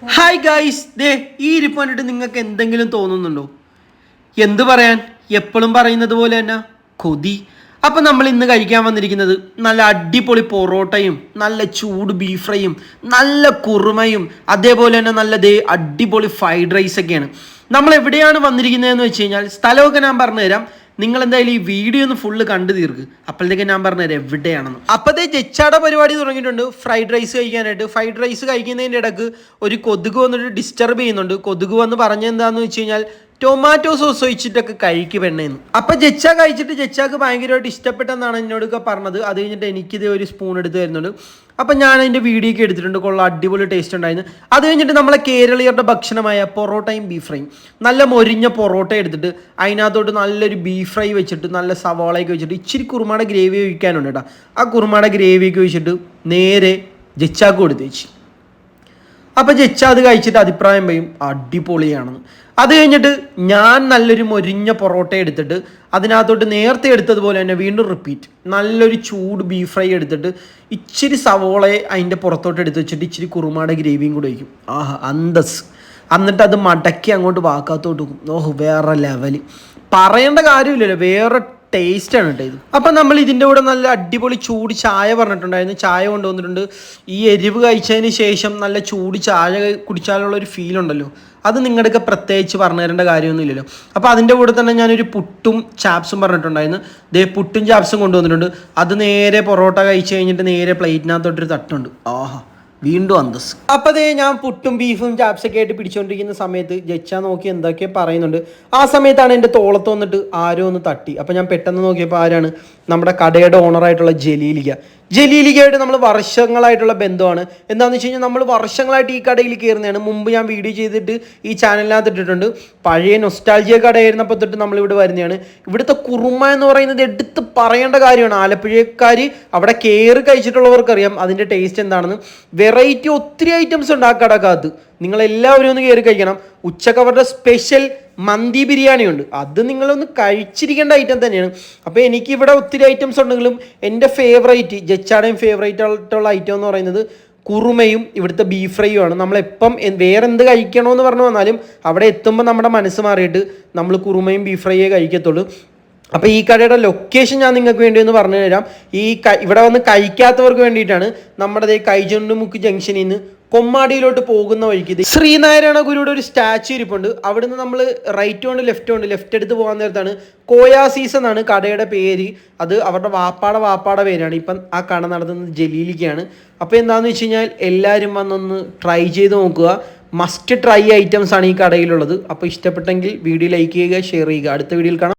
Hi guys, ദേ ഈ ഇരിപ്പ് കണ്ടിട്ട് നിങ്ങൾക്ക് എന്തെങ്കിലും തോന്നുന്നുണ്ടോ? എന്ത് പറയാൻ, എപ്പോഴും പറയുന്നത് പോലെ തന്നെ കൊതി. അപ്പം നമ്മൾ ഇന്ന് കഴിക്കാൻ വന്നിരിക്കുന്നത് നല്ല അടിപൊളി പൊറോട്ടയും നല്ല ചൂട് ബീഫ് ഫ്രൈയും നല്ല കുറുമയും അതേപോലെ തന്നെ നല്ല അടിപൊളി ഫ്രൈഡ് റൈസൊക്കെയാണ്. നമ്മൾ എവിടെയാണ് വന്നിരിക്കുന്നതെന്ന് വെച്ച് കഴിഞ്ഞാൽ സ്ഥലമൊക്കെ ഞാൻ പറഞ്ഞുതരാം. നിങ്ങൾ എന്തായാലും ഈ വീഡിയോ ഒന്ന് ഫുള്ള് കണ്ടു തീർക്ക്, അപ്പോഴത്തേക്ക് ഞാൻ പറഞ്ഞുതരാം എവിടെയാണെന്ന്. അപ്പോഴത്തെ ജെച്ചാടെ പരിപാടി തുടങ്ങിയിട്ടുണ്ട് ഫ്രൈഡ് റൈസ് കഴിക്കാനായിട്ട്. ഫ്രൈഡ് റൈസ് കഴിക്കുന്നതിൻ്റെ ഇടയ്ക്ക് ഒരു കൊതുക് വന്നിട്ട് ഡിസ്റ്റർബ് ചെയ്യുന്നുണ്ട്. കൊതുക് വന്ന് പറഞ്ഞെന്താന്ന് വെച്ച് കഴിഞ്ഞാൽ ടൊമാറ്റോ സോസ് ഒഴിച്ചിട്ടൊക്കെ കഴിക്ക് പെണ്ണേന്ന്. അപ്പം ജെച്ച കഴിച്ചിട്ട് ജെച്ചാക്ക് ഭയങ്കരമായിട്ട് ഇഷ്ടപ്പെട്ടെന്നാണ് എന്നോടൊക്കെ പറഞ്ഞത്. അത് കഴിഞ്ഞിട്ട് എനിക്കിത് ഒരു സ്പൂൺ എടുത്ത് തരുന്നുണ്ട്. അപ്പം ഞാൻ അതിൻ്റെ വീഡിയോ ഒക്കെ എടുത്തിട്ടുണ്ട്. കൊള്ളാം, അടിപൊളി ടേസ്റ്റ് ഉണ്ടായിരുന്നു. അത് കഴിഞ്ഞിട്ട് നമ്മളെ കേരളീയരുടെ ഭക്ഷണമായ പൊറോട്ടയും ബീഫ് ഫ്രൈയും, നല്ല മൊരിഞ്ഞ പൊറോട്ട എടുത്തിട്ട് അതിനകത്തോട്ട് നല്ലൊരു ബീഫ് ഫ്രൈ വെച്ചിട്ട് നല്ല സവാളയൊക്കെ വെച്ചിട്ട് ഇച്ചിരി കുറുമയുടെ ഗ്രേവി ഒഴിക്കാനുണ്ട് കേട്ടോ. ആ കുറുമയുടെ ഗ്രേവിയൊക്കെ ഒഴിച്ചിട്ട് നേരെ ജെച്ചാക്ക് കൊടുത്ത് വെച്ച്. അപ്പോൾ ജെച്ച അത് കഴിച്ചിട്ട് അഭിപ്രായം പറയും അടിപൊളിയാണെന്ന്. അത് കഴിഞ്ഞിട്ട് ഞാൻ നല്ലൊരു മൊരിഞ്ഞ പൊറോട്ട എടുത്തിട്ട് അതിനകത്തോട്ട് നേരത്തെ എടുത്തതുപോലെ തന്നെ വീണ്ടും റിപ്പീറ്റ് നല്ലൊരു ചൂട് ബീഫ് ഫ്രൈ എടുത്തിട്ട് ഇച്ചിരി സവോളയെ അതിൻ്റെ പുറത്തോട്ട് എടുത്ത് വെച്ചിട്ട് ഇച്ചിരി കുറുമയുടെ ഗ്രേവിയും കൂടെ വയ്ക്കും. ആഹാ അന്തസ്. എന്നിട്ട് അത് മടക്കി അങ്ങോട്ട് വാക്കാത്തോട്ട് വെക്കും. ഓഹ് വേറെ ലെവല്, പറയേണ്ട കാര്യമില്ലല്ലോ, വേറെ ടേസ്റ്റാണ് കേട്ടോ ഇത്. അപ്പം നമ്മൾ ഇതിൻ്റെ കൂടെ നല്ല അടിപൊളി ചൂട് ചായ പറഞ്ഞിട്ടുണ്ടായിരുന്നു. ചായ കൊണ്ടുവന്നിട്ടുണ്ട്. ഈ എരിവ് കഴിച്ചതിന് ശേഷം നല്ല ചൂട് ചായ കുടിച്ചാലുള്ള ഒരു ഫീൽ ഉണ്ടല്ലോ, അത് നിങ്ങളുടെയൊക്കെ പ്രത്യേകിച്ച് പറഞ്ഞു തരേണ്ട കാര്യമൊന്നുമില്ലല്ലോ. അപ്പോൾ അതിൻ്റെ കൂടെ തന്നെ ഞാനൊരു പുട്ടും ചാപ്സും പറഞ്ഞിട്ടുണ്ടായിരുന്നു. പുട്ടും ചാപ്സും കൊണ്ടുവന്നിട്ടുണ്ട്. അത് നേരെ പൊറോട്ട കഴിച്ച് കഴിഞ്ഞിട്ട് നേരെ പ്ലേറ്റിനകത്തോട്ടൊരു തട്ടുണ്ട്. ആഹാ വീണ്ടും അന്തസ്. അപ്പോൾ ഞാൻ പുട്ടും ബീഫും ചാപ്സൊക്കെ ആയിട്ട് പിടിച്ചുകൊണ്ടിരിക്കുന്ന സമയത്ത് ജെച്ച നോക്കി എന്തൊക്കെയോ പറയുന്നുണ്ട്. ആ സമയത്താണ് എൻ്റെ തോളത്ത് വന്നിട്ട് ആരോ ഒന്ന് തട്ടി. അപ്പോൾ ഞാൻ പെട്ടെന്ന് നോക്കിയപ്പോൾ ആരാണ്? നമ്മുടെ കടയുടെ ഓണറായിട്ടുള്ള ജലീലിക്കയായിട്ട് നമ്മൾ വർഷങ്ങളായിട്ടുള്ള ബന്ധമാണ്. എന്താണെന്ന് വെച്ച് കഴിഞ്ഞാൽ നമ്മൾ വർഷങ്ങളായിട്ട് ഈ കടയിൽ കയറുന്നതാണ്. മുമ്പ് ഞാൻ വീഡിയോ ചെയ്തിട്ട് ഈ ചാനലിനകത്ത് ഇട്ടിട്ടുണ്ട്. പഴയ നൊസ്റ്റാൾജിയ കടയായിരുന്നപ്പോൾ തൊട്ട് നമ്മളിവിടെ വരുന്നതാണ്. ഇവിടുത്തെ കുറുമ എന്ന് പറയുന്നത് എടുത്ത് പറയേണ്ട കാര്യമാണ്. ആലപ്പുഴക്കാർ അവിടെ കയറി കഴിച്ചിട്ടുള്ളവർക്കറിയാം അതിൻ്റെ ടേസ്റ്റ് എന്താണെന്ന്. വെറൈറ്റി ഒത്തിരി ഐറ്റംസ് ഉണ്ട് ആ കടക്കകത്ത്. നിങ്ങളെല്ലാവരും ഒന്ന് കയറി കഴിക്കണം. ഉച്ചക്ക് അവരുടെ സ്പെഷ്യൽ മന്തി ബിരിയാണി ഉണ്ട്. അത് നിങ്ങളൊന്ന് കഴിച്ചിരിക്കേണ്ട ഐറ്റം തന്നെയാണ്. അപ്പോൾ എനിക്കിവിടെ ഒത്തിരി ഐറ്റംസ് ഉണ്ടെങ്കിലും എൻ്റെ ഫേവറേറ്റ്, ജെച്ചാടേയും ഫേവറേറ്റ് ആയിട്ടുള്ള ഐറ്റം എന്ന് പറയുന്നത് കുറുമയും ഇവിടുത്തെ ബീഫ് ഫ്രൈയും ആണ്. നമ്മളെപ്പം വേറെ എന്ത് കഴിക്കണമെന്ന് പറഞ്ഞു വന്നാലും അവിടെ എത്തുമ്പോൾ നമ്മുടെ മനസ്സ് മാറിയിട്ട് നമ്മൾ കുറുമയും ബീഫ് ഫ്രൈയേ കഴിക്കത്തുള്ളൂ. അപ്പോൾ ഈ കടയുടെ ലൊക്കേഷൻ ഞാൻ നിങ്ങൾക്ക് വേണ്ടി ഒന്ന് പറഞ്ഞു തരാം. ഇവിടെ വന്ന് കഴിക്കാത്തവർക്ക് വേണ്ടിയിട്ടാണ്. നമ്മുടെ കൈചുണ്ടുമുക്ക് ജംഗ്ഷനിൽ നിന്ന് കൊമ്മാടിയിലോട്ട് പോകുന്ന വഴിക്ക് ശ്രീനാരായണ ഗുരുയുടെ ഒരു സ്റ്റാച്ചു ഇരിപ്പുണ്ട്. അവിടുന്ന് നമ്മൾ ലെഫ്റ്റ് എടുത്ത് പോകാൻ നേരത്താണ് കോയാസീസ് എന്നാണ് കടയുടെ പേര്. അത് അവരുടെ വാപ്പാടെ പേരാണ്. ഇപ്പം ആ കട നടത്തുന്നത് ജലീലിക്കയാണ്. അപ്പോൾ എന്താണെന്ന് വെച്ച് കഴിഞ്ഞാൽ എല്ലാവരും വന്നൊന്ന് ട്രൈ ചെയ്ത് നോക്കുക. മസ്റ്റ് ട്രൈ ഐറ്റംസ് ആണ് ഈ കടയിലുള്ളത്. അപ്പോൾ ഇഷ്ടപ്പെട്ടെങ്കിൽ വീഡിയോ ലൈക്ക് ചെയ്യുക, ഷെയർ ചെയ്യുക. അടുത്ത വീഡിയോയിൽ കാണാം.